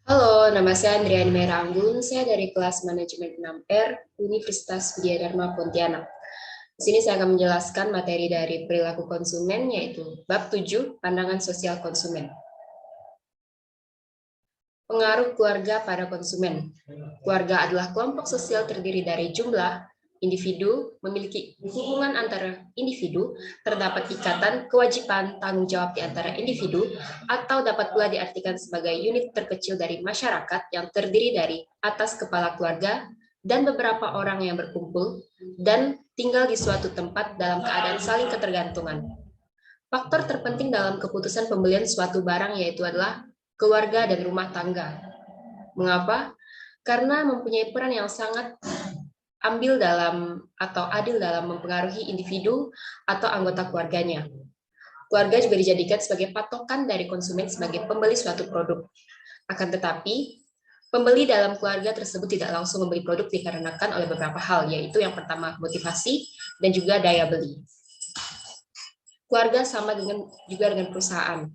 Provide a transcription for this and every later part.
Halo, nama saya Andriani Meranggun. Saya dari kelas manajemen 6R Universitas Widya Dharma Pontianak. Di sini saya akan menjelaskan materi dari perilaku konsumen, yaitu bab 7, pandangan sosial konsumen. Pengaruh keluarga pada konsumen. Keluarga adalah kelompok sosial terdiri dari jumlah individu, memiliki hubungan antara individu, terdapat ikatan, kewajiban, tanggung jawab di antara individu, atau dapat pula diartikan sebagai unit terkecil dari masyarakat yang terdiri dari atas kepala keluarga dan beberapa orang yang berkumpul dan tinggal di suatu tempat dalam keadaan saling ketergantungan. Faktor terpenting dalam keputusan pembelian suatu barang yaitu adalah keluarga dan rumah tangga. Mengapa? Karena mempunyai peran yang sangat adil dalam mempengaruhi individu atau anggota keluarganya. Keluarga juga dijadikan sebagai patokan dari konsumen sebagai pembeli suatu produk. Akan tetapi, pembeli dalam keluarga tersebut tidak langsung membeli produk dikarenakan oleh beberapa hal, yaitu yang pertama motivasi dan juga daya beli. Keluarga sama dengan perusahaan.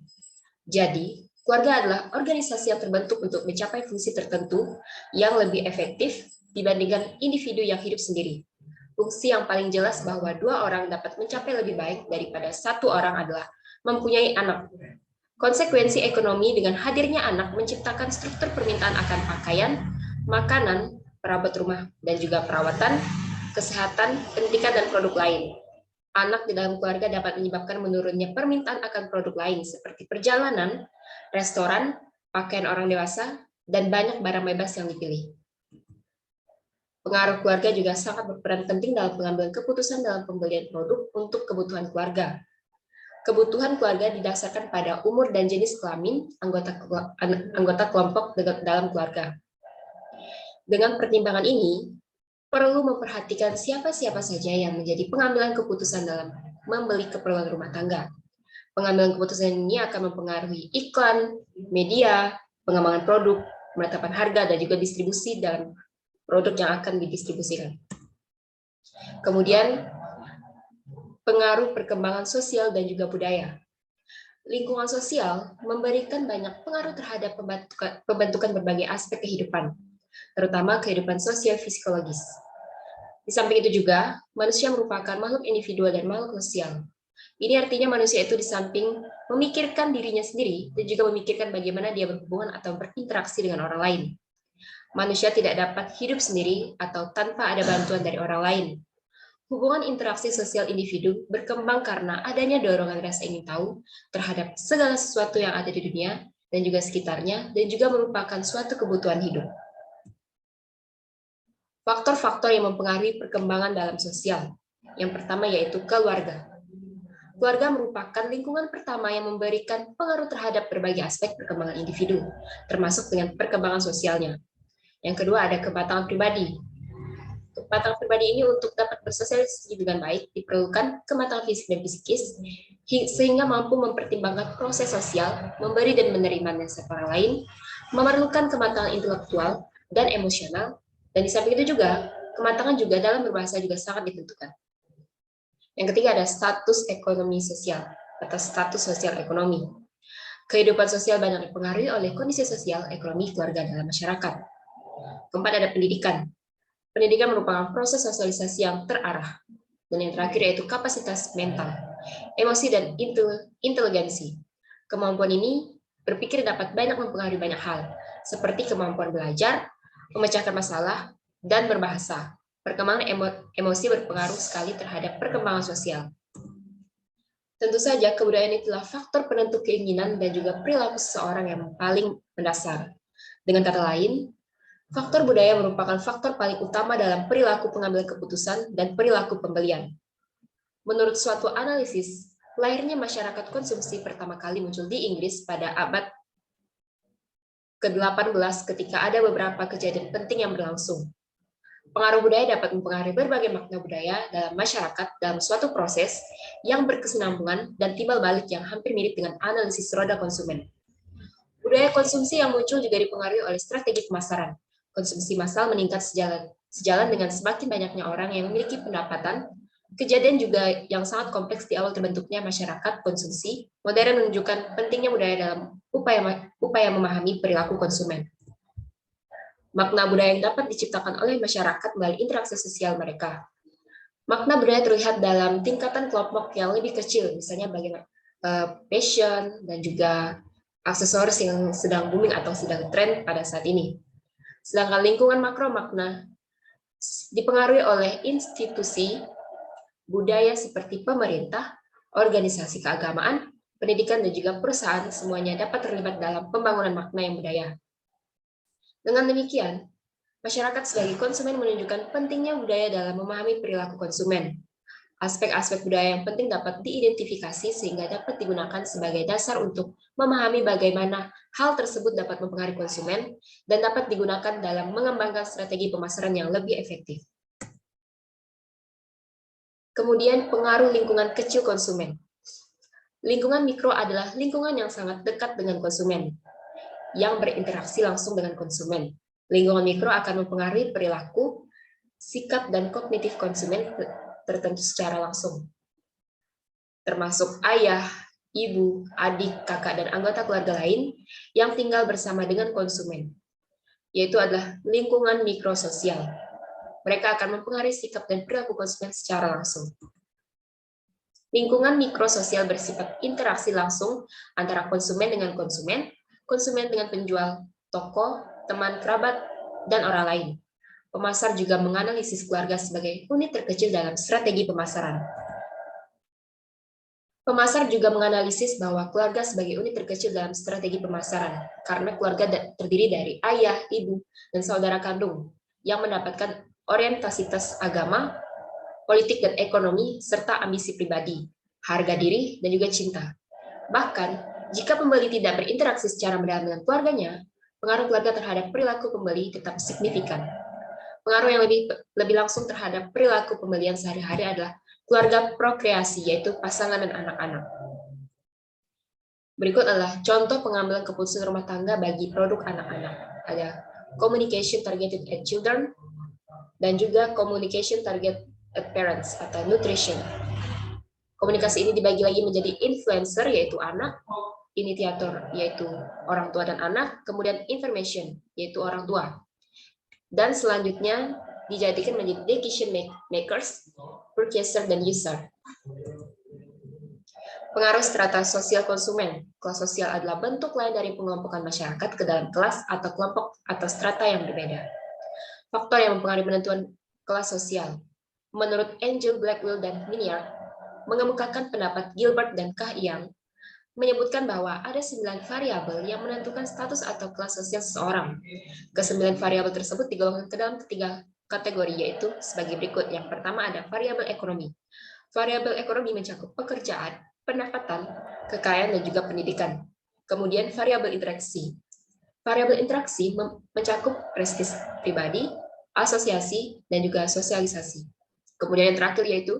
Jadi, keluarga adalah organisasi yang terbentuk untuk mencapai fungsi tertentu yang lebih efektif dibandingkan individu yang hidup sendiri. Fungsi yang paling jelas bahwa dua orang dapat mencapai lebih baik daripada satu orang adalah mempunyai anak. Konsekuensi ekonomi dengan hadirnya anak menciptakan struktur permintaan akan pakaian, makanan, perabot rumah, dan juga perawatan, kesehatan, pendidikan, dan produk lain. Anak di dalam keluarga dapat menyebabkan menurunnya permintaan akan produk lain seperti perjalanan, restoran, pakaian orang dewasa, dan banyak barang bebas yang dipilih. Pengaruh keluarga juga sangat berperan penting dalam pengambilan keputusan dalam pembelian produk untuk kebutuhan keluarga. Kebutuhan keluarga didasarkan pada umur dan jenis kelamin anggota kelompok dalam keluarga. Dengan pertimbangan ini, perlu memperhatikan siapa-siapa saja yang menjadi pengambilan keputusan dalam membeli keperluan rumah tangga. Pengambilan keputusan ini akan mempengaruhi iklan, media, pengembangan produk, penetapan harga, dan juga distribusi dalam produk yang akan didistribusikan. Kemudian, pengaruh perkembangan sosial dan juga budaya. Lingkungan sosial memberikan banyak pengaruh terhadap pembentukan berbagai aspek kehidupan, terutama kehidupan sosial psikologis. Di samping itu juga, manusia merupakan makhluk individual dan makhluk sosial. Ini artinya manusia itu di samping memikirkan dirinya sendiri, dan juga memikirkan bagaimana dia berhubungan atau berinteraksi dengan orang lain. Manusia tidak dapat hidup sendiri atau tanpa ada bantuan dari orang lain. Hubungan interaksi sosial individu berkembang karena adanya dorongan rasa ingin tahu terhadap segala sesuatu yang ada di dunia dan juga sekitarnya, dan juga merupakan suatu kebutuhan hidup. Faktor-faktor yang mempengaruhi perkembangan dalam sosial. Yang pertama yaitu keluarga. Keluarga merupakan lingkungan pertama yang memberikan pengaruh terhadap berbagai aspek perkembangan individu, termasuk dengan perkembangan sosialnya. Yang kedua ada kematangan pribadi. Kematangan pribadi ini untuk dapat bersosialisasi dengan baik diperlukan kematangan fisik dan psikis, sehingga mampu mempertimbangkan proses sosial, memberi dan menerima nasihat orang lain, memerlukan kematangan intelektual dan emosional. Dan di samping itu juga, kematangan juga dalam berbahasa juga sangat ditentukan. Yang ketiga ada status ekonomi sosial atau status sosial ekonomi. Kehidupan sosial banyak dipengaruhi oleh kondisi sosial ekonomi keluarga dalam masyarakat. Keempat ada pendidikan. Pendidikan merupakan proses sosialisasi yang terarah. Dan yang terakhir yaitu kapasitas mental, emosi, dan inteligensi. Kemampuan ini berpikir dapat banyak mempengaruhi banyak hal, seperti kemampuan belajar, memecahkan masalah, dan berbahasa. Perkembangan emosi berpengaruh sekali terhadap perkembangan sosial. Tentu saja kebudayaan itulah faktor penentu keinginan dan juga perilaku seseorang yang paling mendasar. Dengan kata lain, faktor budaya merupakan faktor paling utama dalam perilaku pengambilan keputusan dan perilaku pembelian. Menurut suatu analisis, lahirnya masyarakat konsumsi pertama kali muncul di Inggris pada abad ke-18 ketika ada beberapa kejadian penting yang berlangsung. Pengaruh budaya dapat mempengaruhi berbagai makna budaya dalam masyarakat dalam suatu proses yang berkesinambungan dan timbal balik yang hampir mirip dengan analisis roda konsumen. Budaya konsumsi yang muncul juga dipengaruhi oleh strategi pemasaran. Konsumsi massal meningkat sejalan dengan semakin banyaknya orang yang memiliki pendapatan. Kejadian juga yang sangat kompleks di awal terbentuknya masyarakat konsumsi modern menunjukkan pentingnya budaya dalam upaya memahami perilaku konsumen. Makna budaya yang dapat diciptakan oleh masyarakat melalui interaksi sosial mereka. Makna budaya terlihat dalam tingkatan kelompok yang lebih kecil, misalnya bagaimana fashion dan juga aksesoris yang sedang booming atau sedang tren pada saat ini. Sedangkan lingkungan makro makna dipengaruhi oleh institusi budaya seperti pemerintah, organisasi keagamaan, pendidikan, dan juga perusahaan, semuanya dapat terlibat dalam pembangunan makna yang budaya. Dengan demikian, masyarakat sebagai konsumen menunjukkan pentingnya budaya dalam memahami perilaku konsumen. Aspek-aspek budaya yang penting dapat diidentifikasi sehingga dapat digunakan sebagai dasar untuk memahami bagaimana hal tersebut dapat mempengaruhi konsumen dan dapat digunakan dalam mengembangkan strategi pemasaran yang lebih efektif. Kemudian pengaruh lingkungan kecil konsumen. Lingkungan mikro adalah lingkungan yang sangat dekat dengan konsumen, yang berinteraksi langsung dengan konsumen. Lingkungan mikro akan mempengaruhi perilaku, sikap, dan kognitif konsumen tertentu secara langsung, termasuk ayah, ibu, adik, kakak, dan anggota keluarga lain yang tinggal bersama dengan konsumen, yaitu adalah lingkungan mikrososial. Mereka akan mempengaruhi sikap dan perilaku konsumen secara langsung. Lingkungan mikrososial bersifat interaksi langsung antara konsumen dengan konsumen, konsumen dengan penjual, toko, teman, kerabat, dan orang lain. Pemasar juga menganalisis keluarga sebagai unit terkecil dalam strategi pemasaran. Pemasar juga menganalisis bahwa keluarga sebagai unit terkecil dalam strategi pemasaran, karena keluarga terdiri dari ayah, ibu, dan saudara kandung yang mendapatkan orientasitas agama, politik dan ekonomi, serta ambisi pribadi, harga diri, dan juga cinta. Bahkan, jika pembeli tidak berinteraksi secara mendalam dengan keluarganya, pengaruh keluarga terhadap perilaku pembeli tetap signifikan. Pengaruh yang lebih langsung terhadap perilaku pembelian sehari-hari adalah keluarga prokreasi, yaitu pasangan dan anak-anak. Berikut adalah contoh pengambilan keputusan rumah tangga bagi produk anak-anak. Ada communication targeted at children, dan juga communication target at parents atau nutrition. Komunikasi ini dibagi lagi menjadi influencer, yaitu anak, initiator, yaitu orang tua dan anak, kemudian information, yaitu orang tua. Dan selanjutnya dijadikan menjadi decision makers, purchaser, dan user. Pengaruh strata sosial konsumen. Kelas sosial adalah bentuk lain dari pengelompokan masyarakat ke dalam kelas atau kelompok atau strata yang berbeda. Faktor yang mempengaruhi penentuan kelas sosial. Menurut Angel, Blackwell, dan Minyard, mengemukakan pendapat Gilbert dan Kah Yang, menyebutkan bahwa ada 9 variabel yang menentukan status atau kelas sosial seseorang. Ke-9 variabel tersebut digolongkan ke dalam ketiga kategori, yaitu sebagai berikut. Yang pertama ada variabel ekonomi. Variabel ekonomi mencakup pekerjaan, pendapatan, kekayaan, dan juga pendidikan. Kemudian variabel interaksi. Variabel interaksi mencakup prestis pribadi, asosiasi, dan juga sosialisasi. Kemudian yang terakhir yaitu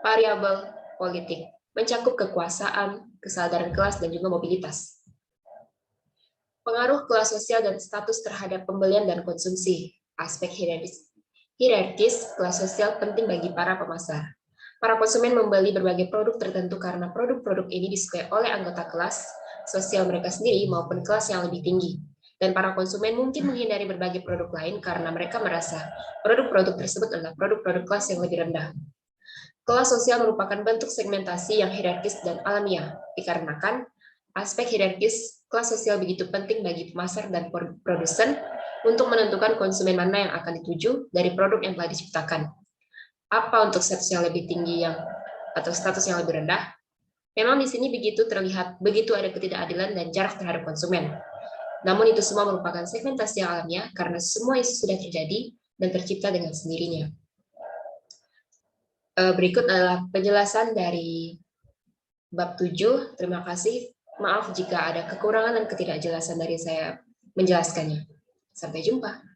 variabel politik, mencakup kekuasaan, kesadaran kelas, dan juga mobilitas. Pengaruh kelas sosial dan status terhadap pembelian dan konsumsi. Aspek hierarkis kelas sosial penting bagi para pemasar. Para konsumen membeli berbagai produk tertentu karena produk-produk ini disukai oleh anggota kelas sosial mereka sendiri maupun kelas yang lebih tinggi. Dan para konsumen mungkin menghindari berbagai produk lain karena mereka merasa produk-produk tersebut adalah produk-produk kelas yang lebih rendah. Kelas sosial merupakan bentuk segmentasi yang hierarkis dan alamiah, dikarenakan aspek hierarkis kelas sosial begitu penting bagi pemasar dan produsen untuk menentukan konsumen mana yang akan dituju dari produk yang telah diciptakan. Apa untuk status yang lebih tinggi atau status yang lebih rendah? Memang di sini terlihat begitu ada ketidakadilan dan jarak terhadap konsumen. Namun itu semua merupakan segmentasi yang alamiah karena semua itu sudah terjadi dan tercipta dengan sendirinya. Berikut adalah penjelasan dari bab 7. Terima kasih. Maaf jika ada kekurangan dan ketidakjelasan dari saya menjelaskannya. Sampai jumpa.